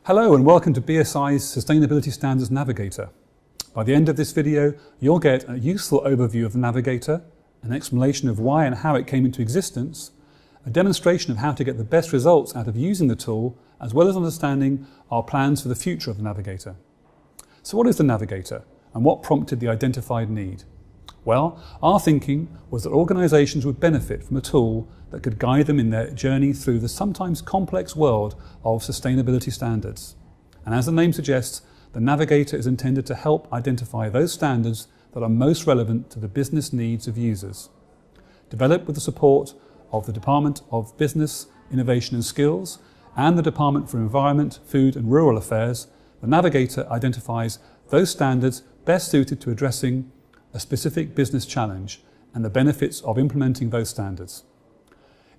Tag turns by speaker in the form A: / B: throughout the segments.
A: Hello and welcome to BSI's Sustainability Standards Navigator. By the end of this video, you'll get a useful overview of the Navigator, an explanation of why and how it came into existence, a demonstration of how to get the best results out of using the tool, as well as understanding our plans for the future of the Navigator. So what is the Navigator and what prompted the identified need? Well, our thinking was that organisations would benefit from a tool that could guide them in their journey through the sometimes complex world of sustainability standards. And as the name suggests, the Navigator is intended to help identify those standards that are most relevant to the business needs of users. Developed with the support of the Department of Business, Innovation and Skills and the Department for Environment, Food and Rural Affairs, the Navigator identifies those standards best suited to addressing a specific business challenge and the benefits of implementing those standards.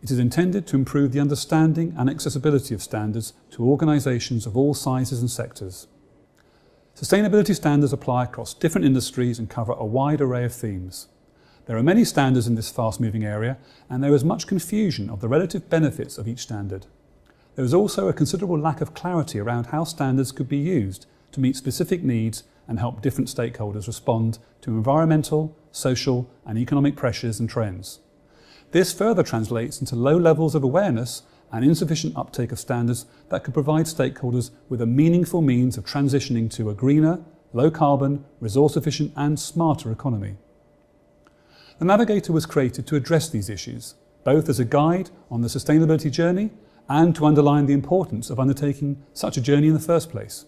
A: It is intended to improve the understanding and accessibility of standards to organisations of all sizes and sectors. Sustainability standards apply across different industries and cover a wide array of themes. There are many standards in this fast-moving area, and there is much confusion of the relative benefits of each standard. There is also a considerable lack of clarity around how standards could be used to meet specific needs and help different stakeholders respond to environmental, social and economic pressures and trends. This further translates into low levels of awareness and insufficient uptake of standards that could provide stakeholders with a meaningful means of transitioning to a greener, low-carbon, resource-efficient and smarter economy. The Navigator was created to address these issues, both as a guide on the sustainability journey and to underline the importance of undertaking such a journey in the first place.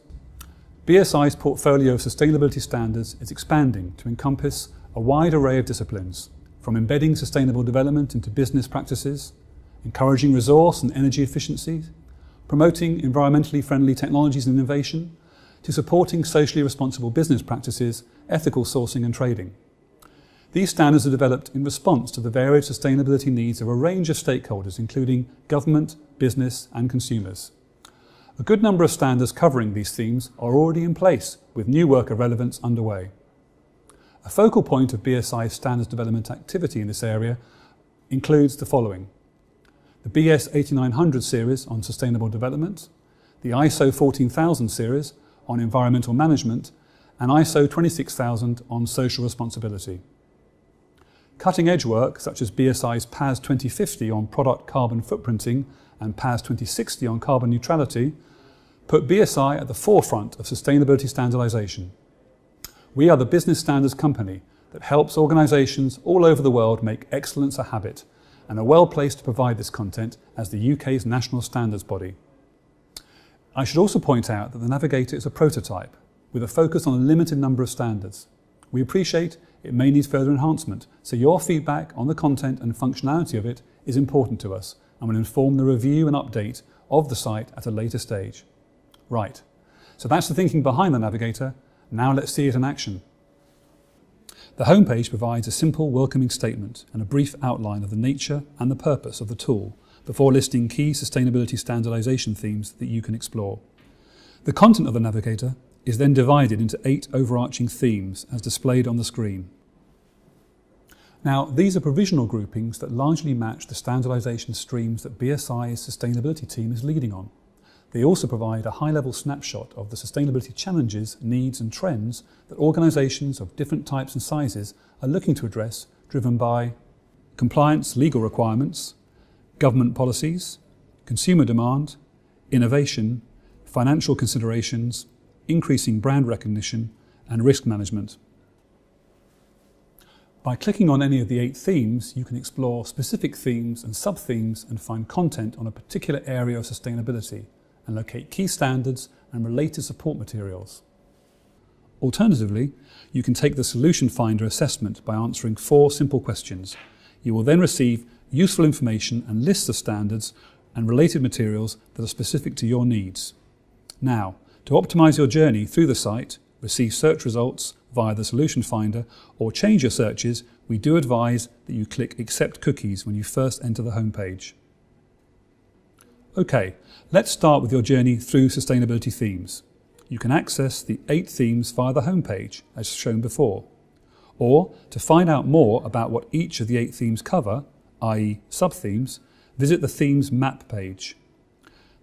A: BSI's portfolio of sustainability standards is expanding to encompass a wide array of disciplines, from embedding sustainable development into business practices, encouraging resource and energy efficiency, promoting environmentally friendly technologies and innovation, to supporting socially responsible business practices, ethical sourcing and trading. These standards are developed in response to the varied sustainability needs of a range of stakeholders, including government, business and consumers. A good number of standards covering these themes are already in place, with new work of relevance underway. A focal point of BSI's standards development activity in this area includes the following: the BS 8900 series on sustainable development, the ISO 14000 series on environmental management, and ISO 26000 on social responsibility. Cutting-edge work such as BSI's PAS 2050 on product carbon footprinting and PAS 2060 on carbon neutrality put BSI at the forefront of sustainability standardisation. We are the business standards company that helps organisations all over the world make excellence a habit and are well placed to provide this content as the UK's national standards body. I should also point out that the Navigator is a prototype with a focus on a limited number of standards. We appreciate it may need further enhancement, so your feedback on the content and functionality of it is important to us and will inform the review and update of the site at a later stage. Right, so that's the thinking behind the Navigator. Now let's see it in action. The homepage provides a simple welcoming statement and a brief outline of the nature and the purpose of the tool before listing key sustainability standardisation themes that you can explore. The content of the Navigator is then divided into 8 overarching themes as displayed on the screen. Now, these are provisional groupings that largely match the standardisation streams that BSI's sustainability team is leading on. They also provide a high-level snapshot of the sustainability challenges, needs and trends that organisations of different types and sizes are looking to address, driven by compliance legal requirements, government policies, consumer demand, innovation, financial considerations, increasing brand recognition and risk management. By clicking on any of the 8 themes, you can explore specific themes and sub-themes and find content on a particular area of sustainability and locate key standards and related support materials. Alternatively, you can take the Solution Finder assessment by answering 4 simple questions. You will then receive useful information and lists of standards and related materials that are specific to your needs. Now, to optimise your journey through the site, receive search results via the Solution Finder, or change your searches, we do advise that you click Accept Cookies when you first enter the homepage. Okay, let's start with your journey through sustainability themes. You can access the 8 themes via the homepage, as shown before. Or, to find out more about what each of the 8 themes cover, i.e. sub-themes, visit the Themes Map page.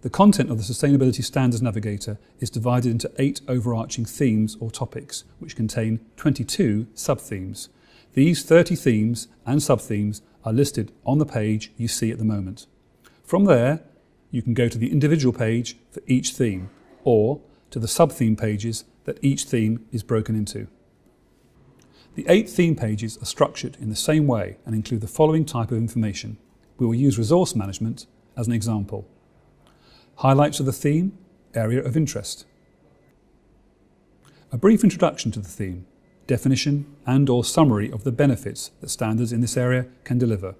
A: The content of the Sustainability Standards Navigator is divided into 8 overarching themes or topics, which contain 22 subthemes. These 30 themes and subthemes are listed on the page you see at the moment. From there, you can go to the individual page for each theme, or to the subtheme pages that each theme is broken into. The 8 theme pages are structured in the same way and include the following type of information. We will use resource management as an example. Highlights of the theme, area of interest. A brief introduction to the theme, definition and/or summary of the benefits that standards in this area can deliver.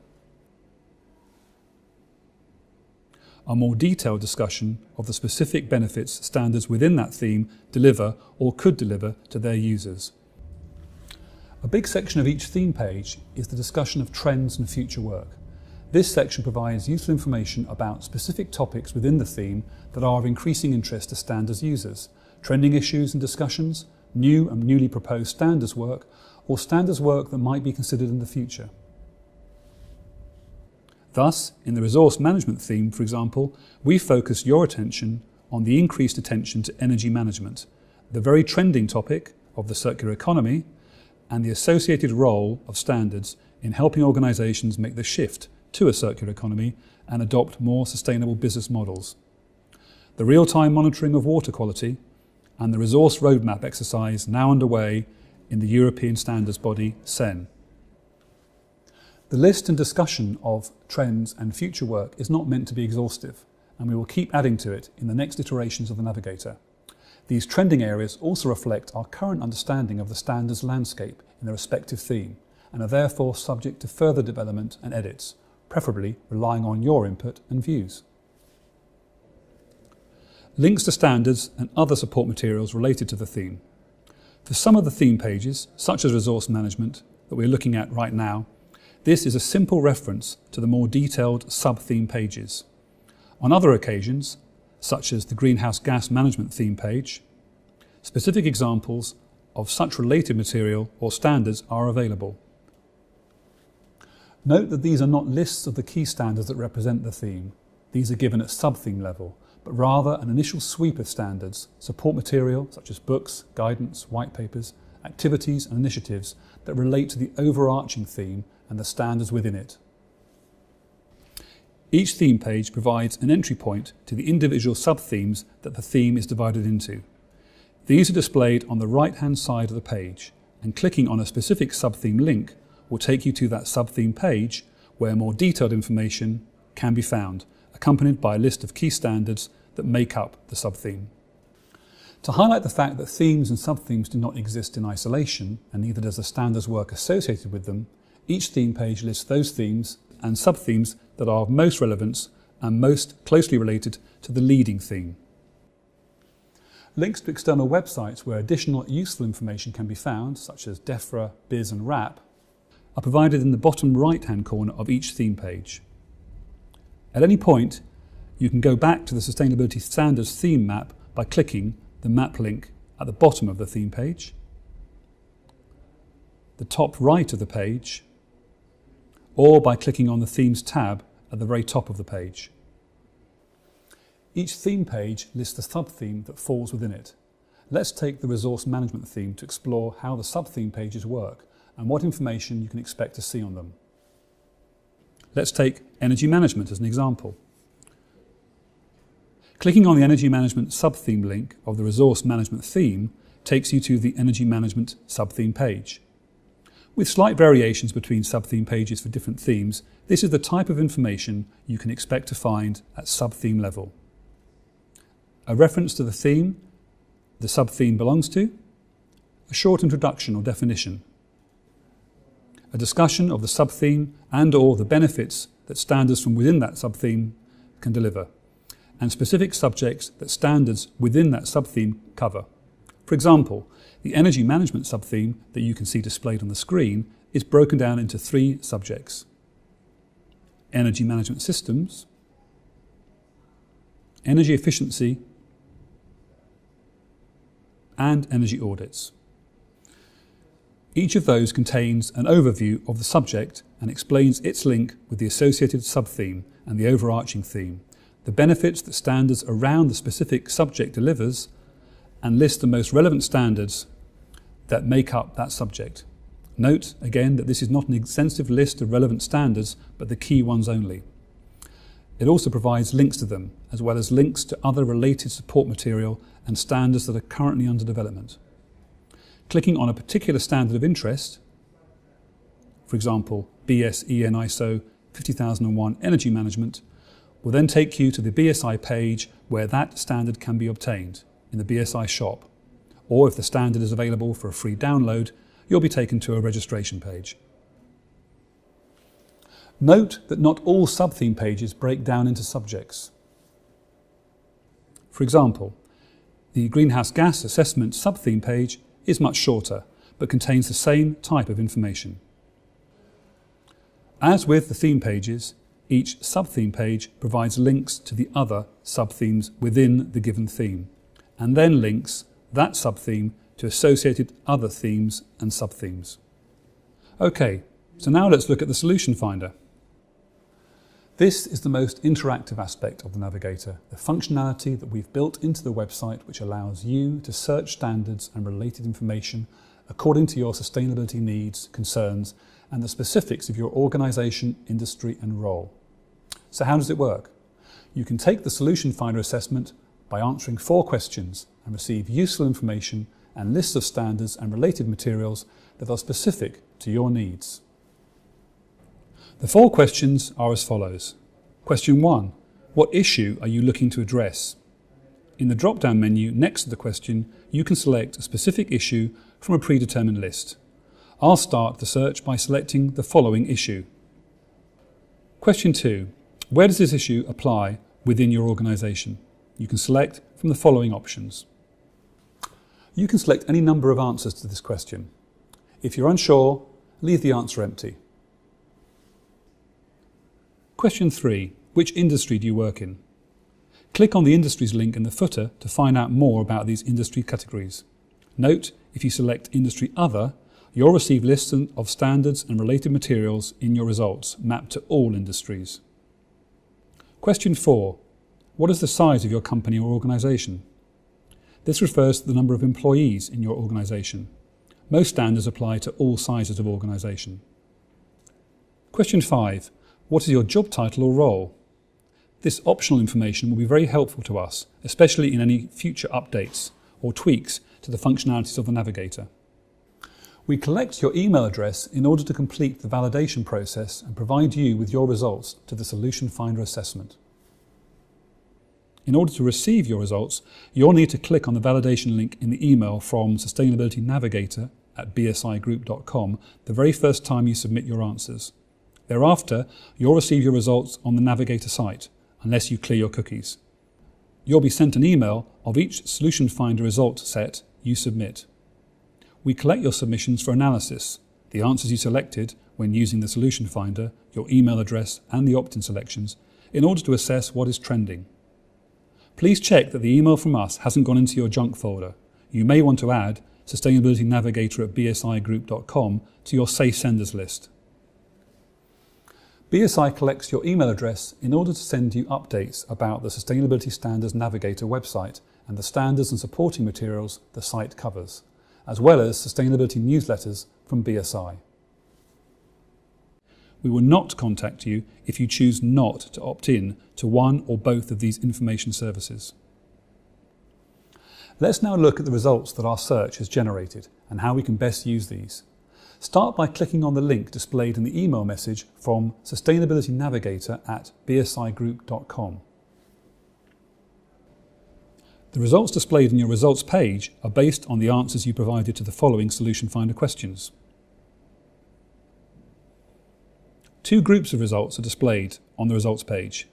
A: A more detailed discussion of the specific benefits standards within that theme deliver or could deliver to their users. A big section of each theme page is the discussion of trends and future work. This section provides useful information about specific topics within the theme that are of increasing interest to standards users, trending issues and discussions, new and newly proposed standards work, or standards work that might be considered in the future. Thus, in the resource management theme, for example, we focus your attention on the increased attention to energy management, the very trending topic of the circular economy, and the associated role of standards in helping organisations make the shift to a circular economy and adopt more sustainable business models. The real-time monitoring of water quality and the resource roadmap exercise now underway in the European standards body CEN. The list and discussion of trends and future work is not meant to be exhaustive, and we will keep adding to it in the next iterations of the Navigator. These trending areas also reflect our current understanding of the standards landscape in the respective theme and are therefore subject to further development and edits, preferably relying on your input and views. Links to standards and other support materials related to the theme. For some of the theme pages, such as resource management that we're looking at right now, this is a simple reference to the more detailed sub-theme pages. On other occasions, such as the greenhouse gas management theme page, specific examples of such related material or standards are available. Note that these are not lists of the key standards that represent the theme. These are given at sub-theme level, but rather an initial sweep of standards, support material such as books, guidance, white papers, activities and initiatives that relate to the overarching theme and the standards within it. Each theme page provides an entry point to the individual sub-themes that the theme is divided into. These are displayed on the right-hand side of the page, and clicking on a specific sub-theme link will take you to that sub-theme page where more detailed information can be found, accompanied by a list of key standards that make up the sub-theme. To highlight the fact that themes and sub-themes do not exist in isolation, and neither does the standards work associated with them, each theme page lists those themes and sub-themes that are of most relevance and most closely related to the leading theme. Links to external websites where additional useful information can be found, such as DEFRA, BIS and RAP, are provided in the bottom right-hand corner of each theme page. At any point, you can go back to the Sustainability Standards theme map by clicking the map link at the bottom of the theme page, the top right of the page, or by clicking on the Themes tab at the very top of the page. Each theme page lists the sub-theme that falls within it. Let's take the resource management theme to explore how the sub-theme pages work and what information you can expect to see on them. Let's take energy management as an example. Clicking on the energy management sub-theme link of the resource management theme takes you to the energy management sub-theme page. With slight variations between sub-theme pages for different themes, this is the type of information you can expect to find at sub-theme level. A reference to the theme the sub-theme belongs to, a short introduction or definition, a discussion of the sub-theme and/or the benefits that standards from within that sub-theme can deliver, and specific subjects that standards within that sub-theme cover. For example, the energy management sub-theme that you can see displayed on the screen is broken down into 3 subjects: energy management systems, energy efficiency, and energy audits. Each of those contains an overview of the subject and explains its link with the associated sub-theme and the overarching theme. the benefits that standards around the specific subject delivers, and list the most relevant standards that make up that subject. Note, again, that this is not an extensive list of relevant standards, but the key ones only. It also provides links to them, as well as links to other related support material and standards that are currently under development. Clicking on a particular standard of interest, for example, BS-EN ISO 50001 Energy Management, will then take you to the BSI page where that standard can be obtained in the BSI shop, or if the standard is available for a free download, you'll be taken to a registration page. Note that not all subtheme pages break down into subjects. For example, the Greenhouse Gas Assessment subtheme page is much shorter, but contains the same type of information. As with the theme pages, each subtheme page provides links to the other subthemes within the given theme, and then links that subtheme to associated other themes and subthemes. Okay, so now let's look at the Solution Finder. This is the most interactive aspect of the Navigator, the functionality that we've built into the website which allows you to search standards and related information according to your sustainability needs, concerns, and the specifics of your organisation, industry and role. So how does it work? You can take the Solution Finder assessment by answering 4 questions and receive useful information and lists of standards and related materials that are specific to your needs. The 4 questions are as follows. Question 1. What issue are you looking to address? In the drop-down menu next to the question, you can select a specific issue from a predetermined list. I'll start the search by selecting the following issue. Question 2. Where does this issue apply within your organisation? You can select from the following options. You can select any number of answers to this question. If you're unsure, leave the answer empty. Question 3. Which industry do you work in? Click on the Industries link in the footer to find out more about these industry categories. Note, if you select Industry Other, you'll receive lists of standards and related materials in your results mapped to all industries. Question 4. What is the size of your company or organisation? This refers to the number of employees in your organisation. Most standards apply to all sizes of organisation. Question 5. What is your job title or role? This optional information will be very helpful to us, especially in any future updates or tweaks to the functionalities of the Navigator. We collect your email address in order to complete the validation process and provide you with your results to the Solution Finder assessment. In order to receive your results, you'll need to click on the validation link in the email from sustainabilitynavigator@bsigroup.com the very first time you submit your answers. Thereafter, you'll receive your results on the Navigator site, unless you clear your cookies. You'll be sent an email of each Solution Finder result set you submit. We collect your submissions for analysis, the answers you selected when using the Solution Finder, your email address and the opt-in selections, in order to assess what is trending. Please check that the email from us hasn't gone into your junk folder. You may want to add sustainabilitynavigator@bsigroup.com to your Safe Senders list. BSI collects your email address in order to send you updates about the Sustainability Standards Navigator website and the standards and supporting materials the site covers, as well as sustainability newsletters from BSI. We will not contact you if you choose not to opt in to one or both of these information services. Let's now look at the results that our search has generated and how we can best use these. Start by clicking on the link displayed in the email message from sustainabilitynavigator@bsigroup.com. The results displayed in your results page are based on the answers you provided to the following Solution Finder questions. 2 groups of results are displayed on the results page.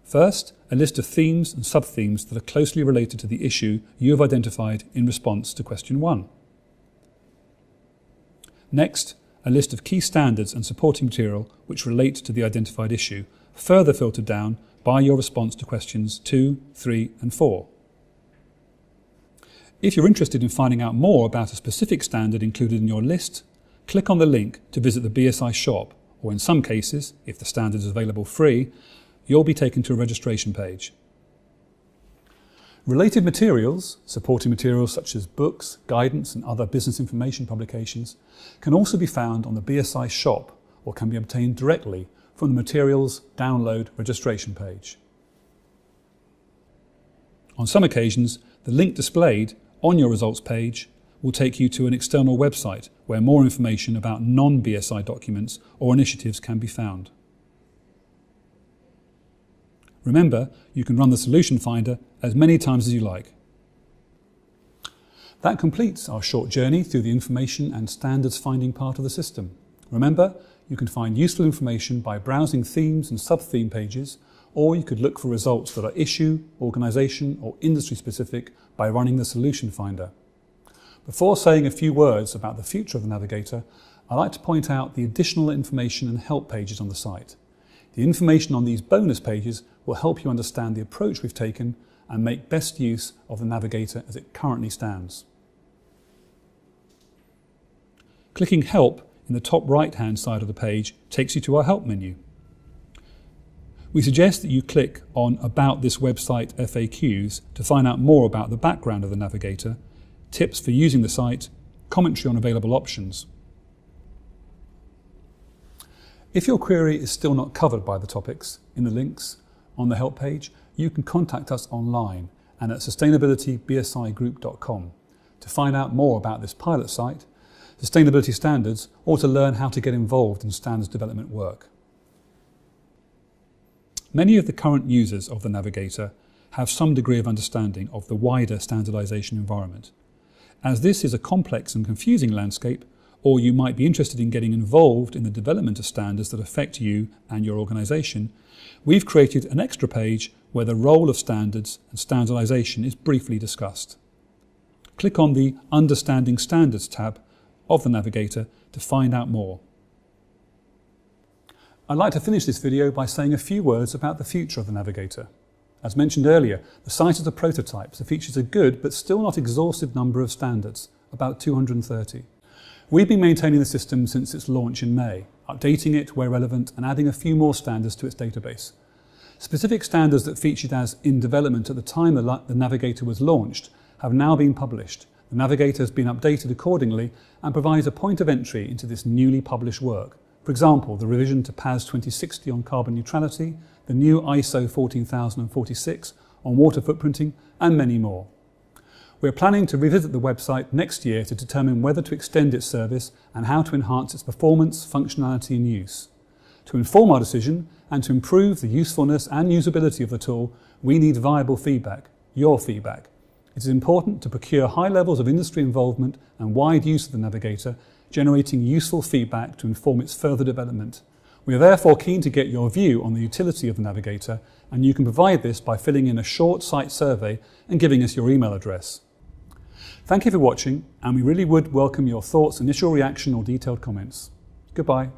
A: First, a list of themes and subthemes that are closely related to the issue you have identified in response to question 1. Next, a list of key standards and supporting material which relate to the identified issue, further filtered down by your response to questions 2, 3 and 4. If you're interested in finding out more about a specific standard included in your list, click on the link to visit the BSI shop, or in some cases, if the standard is available free, you'll be taken to a registration page. Related materials, supporting materials such as books, guidance and other business information publications, can also be found on the BSI shop or can be obtained directly from the Materials Download registration page. On some occasions, the link displayed on your results page will take you to an external website where more information about non-BSI documents or initiatives can be found. Remember, you can run the Solution Finder as many times as you like. That completes our short journey through the information and standards finding part of the system. Remember, you can find useful information by browsing themes and sub-theme pages, or you could look for results that are issue, organisation or industry specific by running the Solution Finder. Before saying a few words about the future of the Navigator, I'd like to point out the additional information and help pages on the site. The information on these bonus pages will help you understand the approach we've taken and make best use of the Navigator as it currently stands. Clicking Help in the top right-hand side of the page takes you to our Help menu. We suggest that you click on About this website FAQs to find out more about the background of the Navigator, tips for using the site, commentary on available options. If your query is still not covered by the topics in the links on the help page, you can contact us online and at sustainabilitybsigroup.com to find out more about this pilot site, sustainability standards, or to learn how to get involved in standards development work. Many of the current users of the Navigator have some degree of understanding of the wider standardisation environment. As this is a complex and confusing landscape, or you might be interested in getting involved in the development of standards that affect you and your organisation, we've created an extra page where the role of standards and standardisation is briefly discussed. Click on the Understanding Standards tab of the Navigator to find out more. I'd like to finish this video by saying a few words about the future of the Navigator. As mentioned earlier, the site is a prototype, so features a good but still not exhaustive number of standards, about 230. We've been maintaining the system since its launch in May, updating it where relevant and adding a few more standards to its database. Specific standards that featured as in development at the time the Navigator was launched have now been published. The Navigator has been updated accordingly and provides a point of entry into this newly published work. For example, the revision to PAS 2060 on carbon neutrality, the new ISO 14046 on water footprinting, and many more. We're planning to revisit the website next year to determine whether to extend its service and how to enhance its performance, functionality and use. To inform our decision and to improve the usefulness and usability of the tool, we need viable feedback, your feedback. It is important to procure high levels of industry involvement and wide use of the Navigator, generating useful feedback to inform its further development. We are therefore keen to get your view on the utility of the Navigator, and you can provide this by filling in a short site survey and giving us your email address. Thank you for watching, and we really would welcome your thoughts, initial reaction or detailed comments. Goodbye.